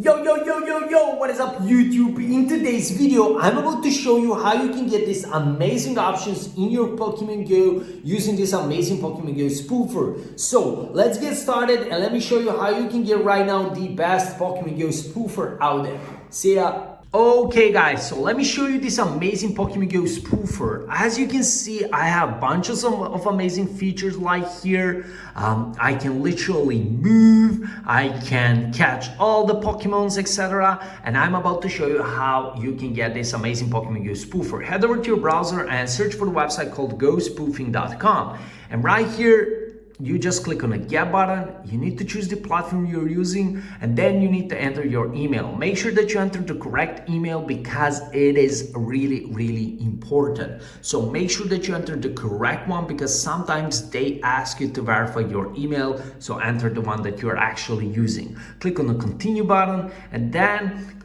Yo, what is up YouTube? In today's video, I'm about to show you how you can get these amazing options in your Pokemon Go using this amazing Pokemon Go Spoofer. So let's get started and let me show you how you can get right now the best Pokemon Go Spoofer out there. See ya! Okay guys, so let me show you this amazing Pokemon Go Spoofer. As you can see, I have bunches of amazing features like here. I can literally move, I can catch all the Pokemons, etc. And I'm about to show you how you can get this amazing Pokemon Go Spoofer. Head over to your browser and search for the website called GoSpoofing.com. And right here, you just click on the get button. You need to choose the platform you're using, and then you need to enter your email. Make sure that you enter the correct email because it is really important. So make sure that you enter the correct one because sometimes they ask you to verify your email. So enter the one that you're actually using. Click on the continue button and then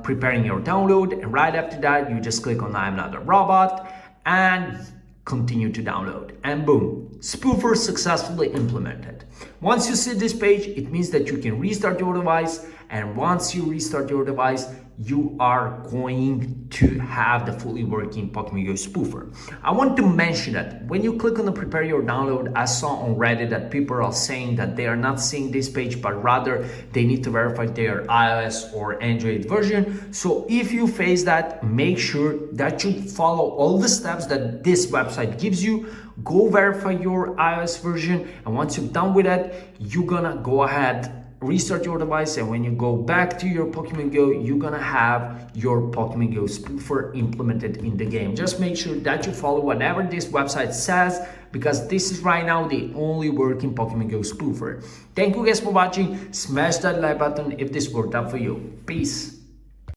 preparing your download. And right after that, you just click on I'm not a robot and continue to download, and boom, Spoofer successfully implemented. Once you see this page, it means that you can restart your device, and once you restart your device, you are going to have the fully working Pokemon Go Spoofer. I want to mention that when you click on the prepare your download, I saw on Reddit that people are saying that they are not seeing this page, but rather they need to verify their iOS or Android version. So if you face that, make sure that you follow all the steps that this website gives you. Go verify your iOS version, and once you're done with that, you're gonna go ahead, restart your device, and when you go back to your Pokemon Go, you're gonna have your Pokemon Go Spoofer implemented in the game. Just make sure that you follow whatever this website says, because this is right now the only working Pokemon Go Spoofer. Thank you guys for watching. Smash that like button if this worked out for you. Peace.